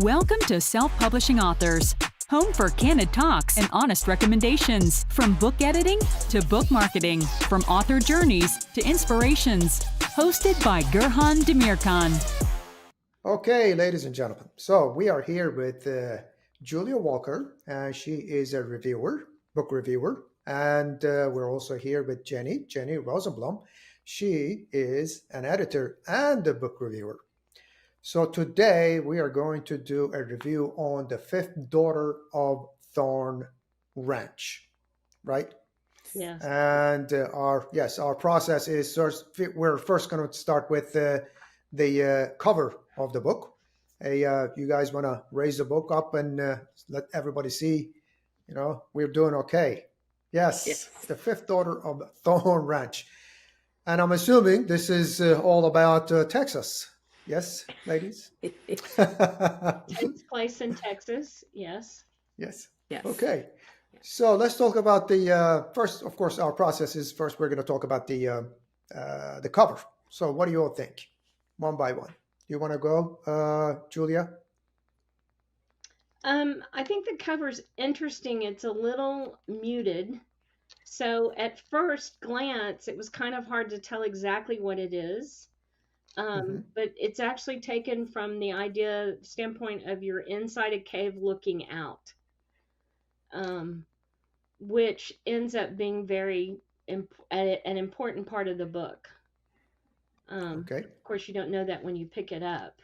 Welcome to Self-Publishing Authors, home for candid talks and honest recommendations. From book editing to book marketing, from author journeys to inspirations. Hosted by Gurhan Demirkan. Okay, ladies and gentlemen. So we are here with Julia Walker. She is a reviewer, book reviewer. And we're also here with Jenny Rosenblum. She is an editor and a book reviewer. So today we are going to do a review on the fifth daughter of Thorn Ranch, right? Yes. And our process is we're first going to start with the cover of the book. You guys want to raise the book up and let everybody see, we're doing okay. Yes, the fifth daughter of Thorn Ranch. And I'm assuming this is all about Texas. Yes, ladies? Takes place in Texas, yes. Yes. Yes. Okay. So let's talk about the first. Of course, our process is first we're going to talk about the cover. So what do you all think, one by one? You want to go, Julia? I think the cover's interesting. It's a little muted. So at first glance, it was kind of hard to tell exactly what it is. But it's actually taken from the standpoint of you're inside a cave looking out, which ends up being an important part of the book. Okay. Of course, you don't know that when you pick it up.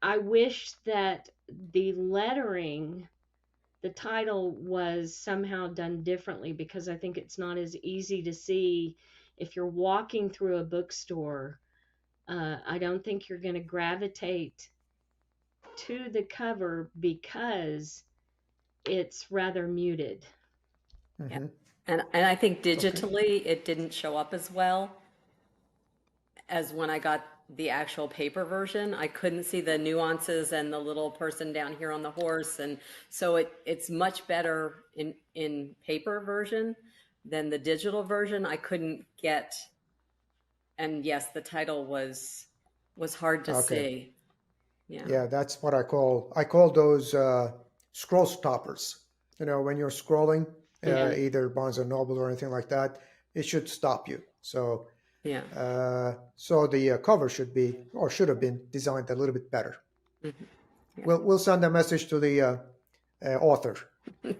I wish that the lettering, the title, was somehow done differently, because I think it's not as easy to see if you're walking through a bookstore. I don't think you're going to gravitate to the cover because it's rather muted. Mm-hmm. And I think digitally it didn't show up as well as when I got the actual paper version. I couldn't see the nuances and the little person down here on the horse, and so it's much better in paper version than the digital version. I couldn't get. And yes, the title was hard to see. Yeah, that's what I call those scroll stoppers. When you're scrolling, either Barnes and Noble or anything like that, it should stop you. So so the cover should have been designed a little bit better. Mm-hmm. Yeah. We'll send a message to the author.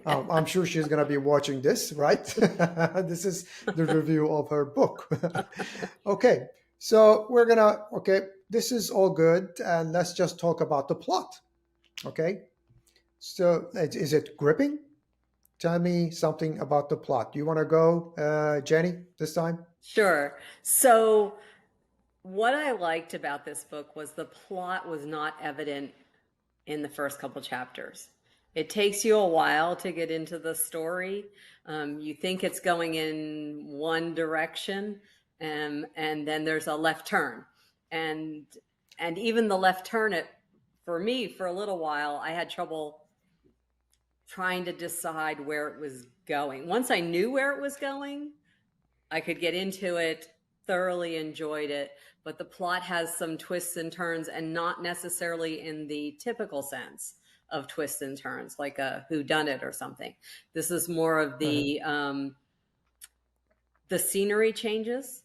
I'm sure she's going to be watching this, right? This is the review of her book. Okay, so this is all good, and let's just talk about the plot. Okay, so is it gripping? Tell me something about the plot. Do you want to go, Jenny, this time? Sure. So what I liked about this book was the plot was not evident in the first couple chapters. It takes you a while to get into the story. You think it's going in one direction, and then there's a left turn. And even the left turn, for me, for a little while, I had trouble trying to decide where it was going. Once I knew where it was going, I could get into it, thoroughly enjoyed it, but the plot has some twists and turns, and not necessarily in the typical sense of twists and turns, like a whodunit or something. This is more of the scenery changes,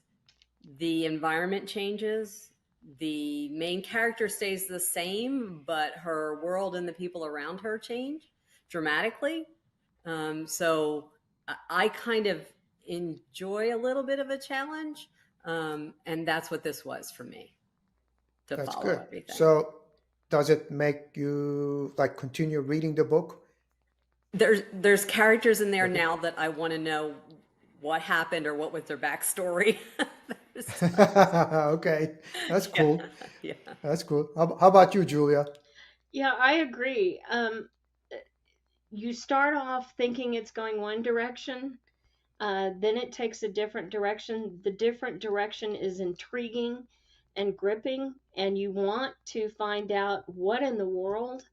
the environment changes, the main character stays the same, but her world and the people around her change dramatically. So I kind of enjoy a little bit of a challenge, and that's what this was for me. That's follow good. Everything. So does it make you continue reading the book? There's characters in there now that I want to know what happened or what was their backstory. Okay, that's cool. Yeah. That's cool. How about you, Julia? Yeah, I agree. You start off thinking it's going one direction, then it takes a different direction. The different direction is intriguing and gripping, and you want to find out what in the world,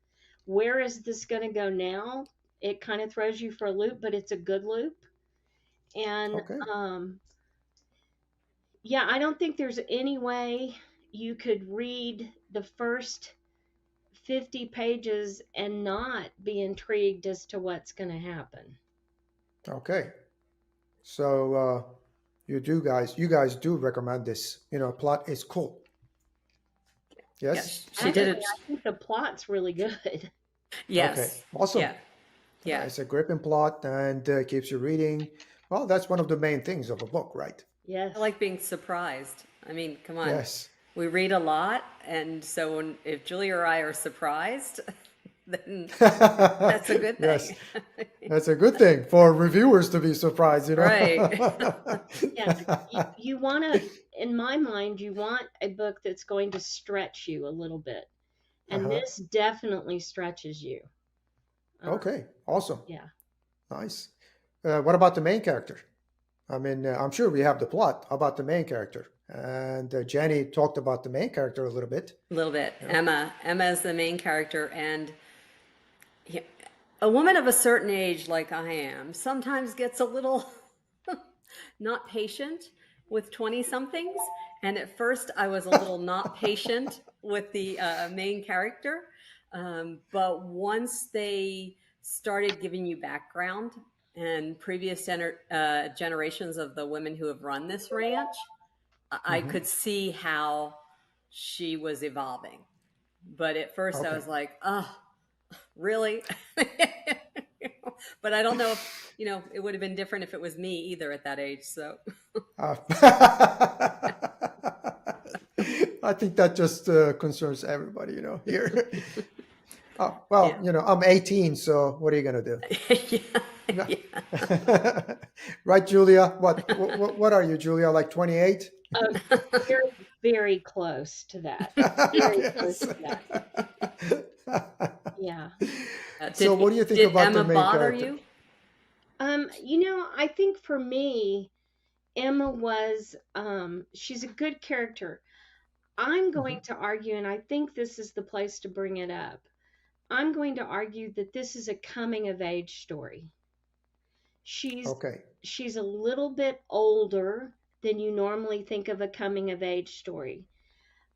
where is this going to go now? It kind of throws you for a loop, but it's a good loop. And Okay. I don't think there's any way you could read the first 50 pages and not be intrigued as to what's going to happen. Okay. So you guys do recommend this. Plot is cool. Yes? She Actually, did it. I think the plot's really good. Okay. Yes. Awesome. Yeah. Yeah. It's a gripping plot and keeps you reading. Well, that's one of the main things of a book, right? Yes. I like being surprised. I mean, come on. Yes. We read a lot, and so if Julia or I are surprised, then that's a good thing. Yes. That's a good thing for reviewers to be surprised, Right. Yeah. You want to, in my mind, you want a book that's going to stretch you a little bit. And Uh-huh. this definitely stretches you. Okay. Awesome. Yeah. Nice. What about the main character? I mean, I'm sure we have the plot. How about the main character? And Jenny talked about the main character a little bit. A little bit. Emma is the main character, and a woman of a certain age like I am sometimes gets a little not patient with 20-somethings. And at first I was a little not patient with the main character. But once they started giving you background and previous generations of the women who have run this ranch, I could see how she was evolving. But at first I was like, oh, really? But I don't know if, it would have been different if it was me either at that age. So I think that just concerns everybody, here. Oh, well, I'm 18, so what are you going to do? yeah. Right, Julia? What are you, Julia? Like 28? Very, very close to that. Very close to that. Yeah. So what do you think about Emma the main bother character? you? I think for me, Emma was, she's a good character. I'm going to argue, and I think this is the place to bring it up. I'm going to argue that this is a coming of age story. She's a little bit older than you normally think of a coming of age story.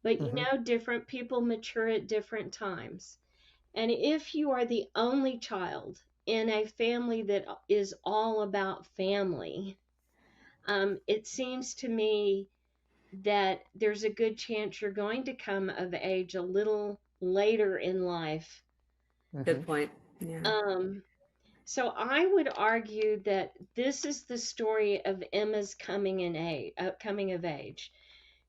But different people mature at different times. And if you are the only child in a family that is all about family, it seems to me that there's a good chance you're going to come of age a little later in life. Good point. Yeah. So I would argue that this is the story of Emma's coming of age.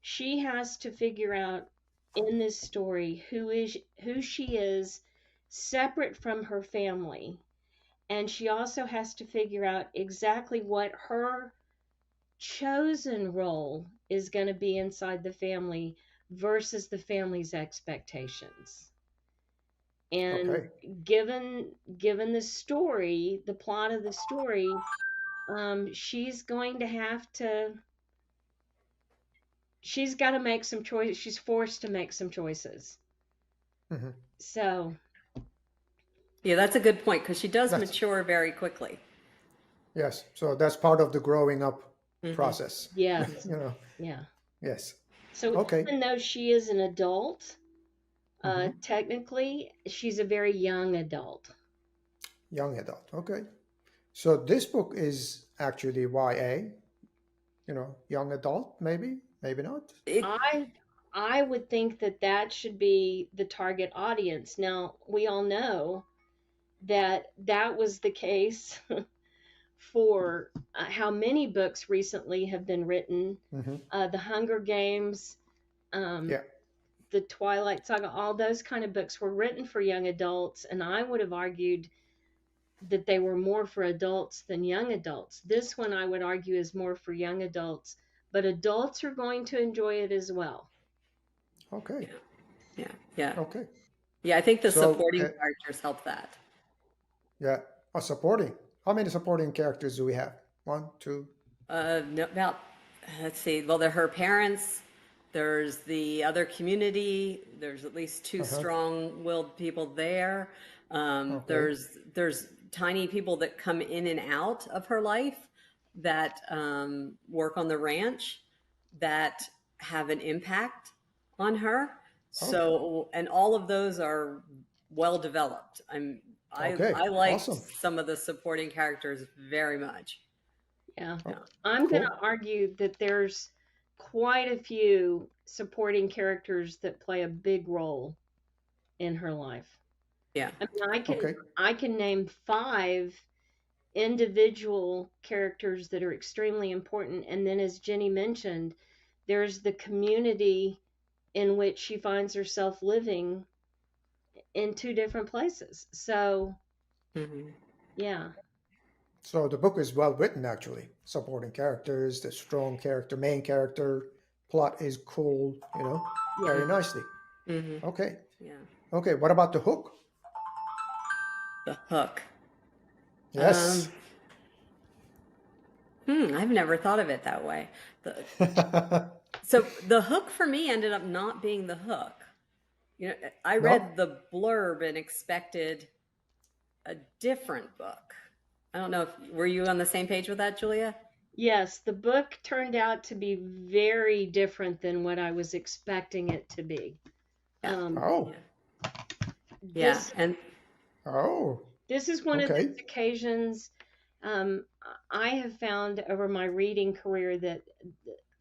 She has to figure out in this story who she is separate from her family, and she also has to figure out exactly what her chosen role is going to be inside the family versus the family's expectations. And given the story, the plot of the story, she's going to have to, she's got to make some choices. She's forced to make some choices. So. Yeah, that's a good point, because she does mature very quickly. Yes. So that's part of the growing up process. Yeah. Yeah. Yes. So even though she is an adult, technically she's a very young adult. Young adult. Okay. So this book is actually YA, young adult, maybe not. I would think that should be the target audience. Now, we all know that was the case for how many books recently have been written. The Hunger Games, the Twilight Saga, all those kind of books were written for young adults, and I would have argued that they were more for adults than young adults. This one, I would argue, is more for young adults, but adults are going to enjoy it as well. Okay. Yeah. Okay. Yeah, I think the supporting characters help that. Yeah. Supporting. How many supporting characters do we have? 1, 2? No, about, let's see. Well, they're her parents. There's the other community. There's at least 2 strong-willed people there. There's tiny people that come in and out of her life that work on the ranch that have an impact on her. Oh, So, and all of those are well developed. okay. I liked Awesome. some of the supporting characters very much. Yeah. Oh, I'm going to cool. argue that there's quite a few supporting characters that play a big role in her life. Yeah. I mean, Okay. I can name 5 individual characters that are extremely important, and then as Jenny mentioned, there's the community in which she finds herself living in 2 different places. So, Hmm. yeah. So the book is well written, actually. Supporting characters, the strong character, main character, plot is cool, Yeah. very nicely. Hmm. Okay. Yeah. Okay. What about the hook? The hook. Yes. I've never thought of it that way. So the hook for me ended up not being the hook. I No? read the blurb and expected a different book. I don't know if were you on the same page with that, Julia? Yes, the book turned out to be very different than what I was expecting it to be. Yeah. Oh. Yeah. Yeah. This And Oh. this is one of Okay. those occasions um, I have found over my reading career that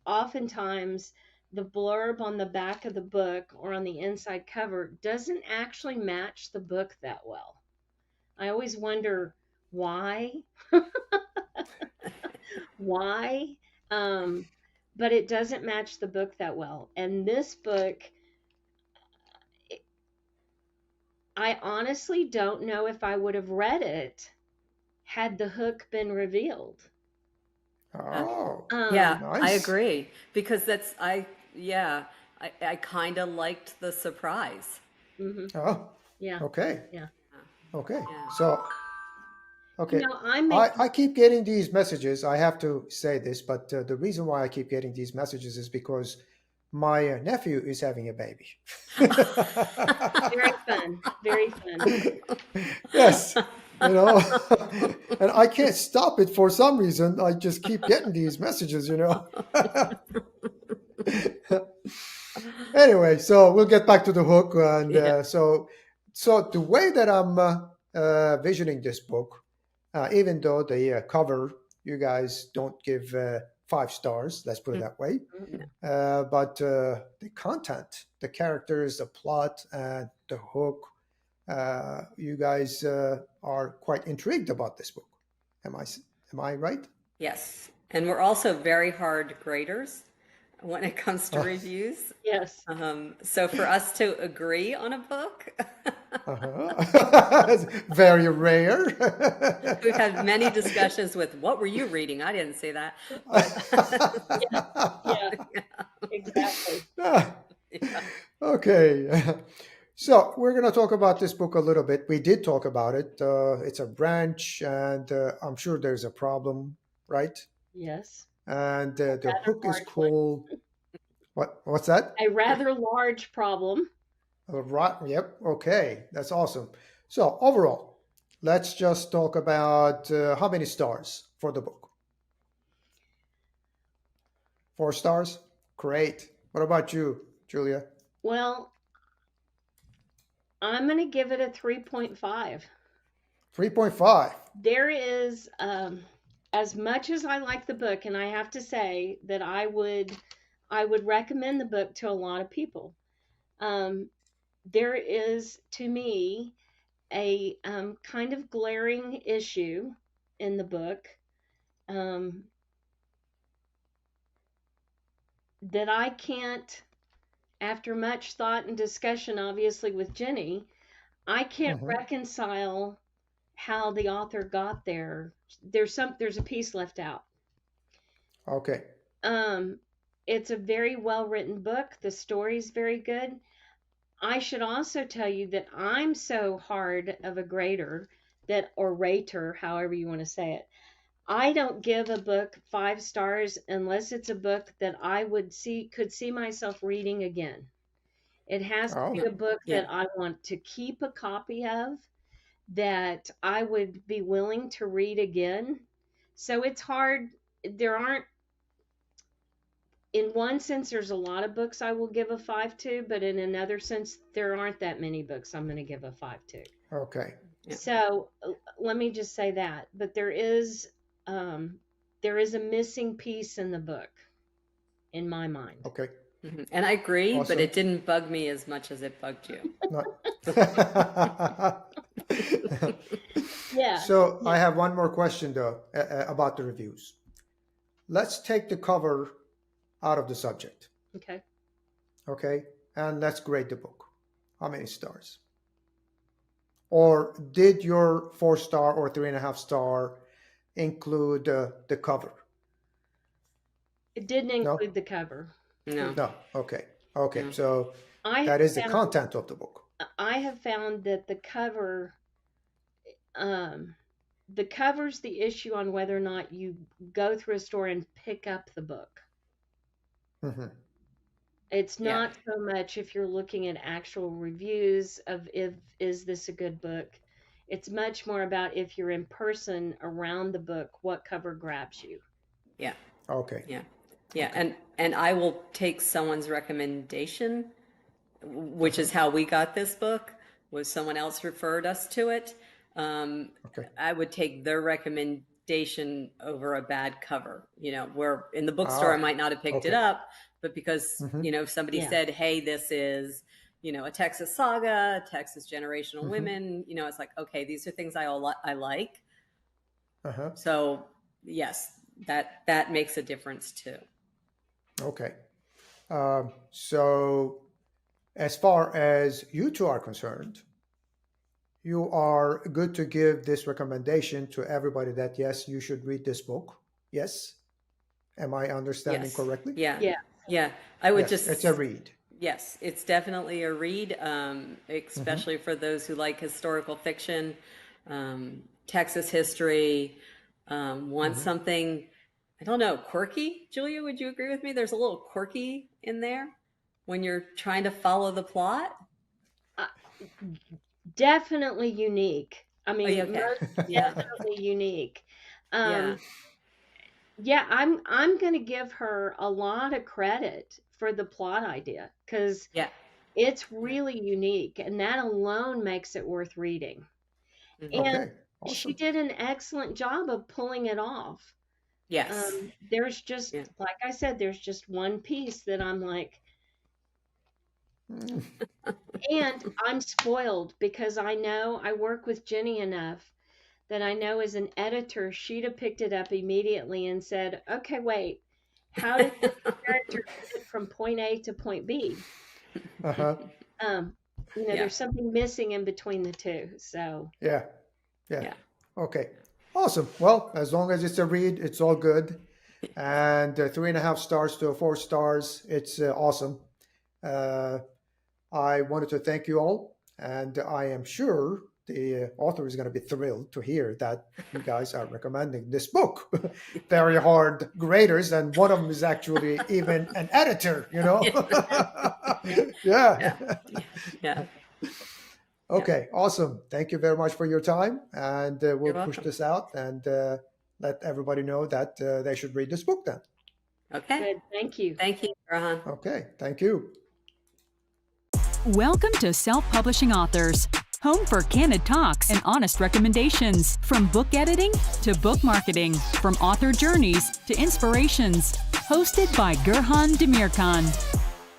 oftentimes the blurb on the back of the book or on the inside cover doesn't actually match the book that well. I always wonder why, why, um, but it doesn't match the book that well. And this book, I honestly don't know if I would have read it had the hook been revealed. uh, Oh. yeah, Um, I Nice. agree because yeah, I kind of liked the surprise. hmm Oh. yeah, Okay. yeah. Okay. Yeah. So, okay. I'm making, I keep getting these messages. I have to say this, but the reason why I keep getting these messages is because my nephew is having a baby. very fun, very fun. Yes, and I can't stop it for some reason. I just keep getting these messages. Anyway, so we'll get back to the hook, and Yeah. so the way that I'm visioning this book, even though the cover you guys don't give 5 stars, let's put it that way, Mhm. but the content, the characters, the plot, and the hook, you guys are quite intrigued about this book. Am I right? Yes. And we're also very hard graders when it comes to Uh, reviews. Yes. So for us to agree on a book, uh-huh. Very rare. we've had many discussions with what were you reading? I didn't say that. But Yeah, exactly. yeah. Okay. So we're going to talk about this book a little bit. We did talk about it. It's a branch, and I'm sure there's a problem, right? Yes. And the Rather hook is large one. cool. What's that? A rather large problem. Right. Yep. Okay. That's awesome. So overall, let's just talk about how many stars for the book. 4 stars. Great. What about you, Julia? Well, I'm going to give it a 3.5. 3.5. There is, as much as I like the book, and I have to say that I would recommend the book to a lot of people. There is, to me, a kind of glaring issue in the book um, that I can't, after much thought and discussion, obviously with Jenny, I can't Hmm. reconcile how the author got there. There's a piece left out. Okay. Um, it's a very well written book. The story's very good. I should also tell you that I'm so hard of a grader that or rater, however you want to say it. I don't give a book 5 stars unless it's a book that I could see myself reading again. It has to be Oh, Yeah. a book Yeah. that I want to keep a copy of, that I would be willing to read again. So it's hard. There aren't in one sense, there's a lot of books I will give a 5 to, but in another sense, there aren't that many books I'm going to give a 5 to. Okay. Yeah. So let me just say that. But there is a missing piece in the book, in my mind. Okay. And I agree, Awesome. but it didn't bug me as much as it bugged you. Yeah. So I have one more question though about the reviews. Let's take the cover out of the subject. Okay. Okay. And let's grade the book. How many stars? Or did your 4-star or 3.5-star include the cover? It didn't No? include the cover. No. No. Okay. Okay. No. So I that have is the found- content of the book. I have found that the cover's the issue on whether or not you go through a store and pick up the book. Hmm. It's Yeah. not so much if you're looking at actual reviews of is this a good book. It's much more about if you're in person around the book, what cover grabs you. Yeah. Okay. Yeah. Yeah. And I will take someone's recommendation, which is how we got this book, was someone else referred us to it. Okay. I would take their recommendation over a bad cover, where in the bookstore I might not have picked it okay. up, but because, somebody Yeah. said, hey, this is, a Texas saga, Texas generational women, it's like, okay, these are things I like. Uh-huh. So yes, that makes a difference too. Okay. So as far as you two are concerned, you are good to give this recommendation to everybody that, yes, you should read this book. Yes. Am I understanding Yes. correctly? Yeah. Yeah. Yeah. I would Yes, just, it's a read. yes, it's definitely a read, especially for those who like historical fiction, Texas history, want something, I don't know, quirky. Julia, would you agree with me? There's a little quirky in there when you're trying to follow the plot. Definitely unique. I mean, okay. most Yeah. definitely unique. Yeah. Yeah, I'm going to give her a lot of credit for the plot idea because Yeah. it's really unique, and that alone makes it worth reading. And Okay. she Awesome. did an excellent job of pulling it off. Yes. There's just, Yeah. like I said, there's just one piece that I'm like, and I'm spoiled because I know I work with Jenny enough that I know as an editor, she'd have picked it up immediately and said, okay, wait, how did this character get from point A to point B? Uh-huh. Yeah. There's something missing in between the two. So Yeah. Yeah. Yeah. Okay. Awesome. Well, as long as it's a read, it's all good. And 3.5 stars to 4 stars, it's awesome. I wanted to thank you all, and I am sure the author is going to be thrilled to hear that you guys are recommending this book. Very hard graders, and one of them is actually even an editor, Yeah. Yeah. Okay, awesome. Thank you very much for your time, and we'll You're push welcome. this out and let everybody know that they should read this book then. Okay. good. Thank you. Thank you, Rohan. Okay, thank you. Welcome to Self-Publishing Authors, home for candid talks and honest recommendations, from book editing to book marketing, from author journeys to inspirations. Hosted by Gurhan Demirkan.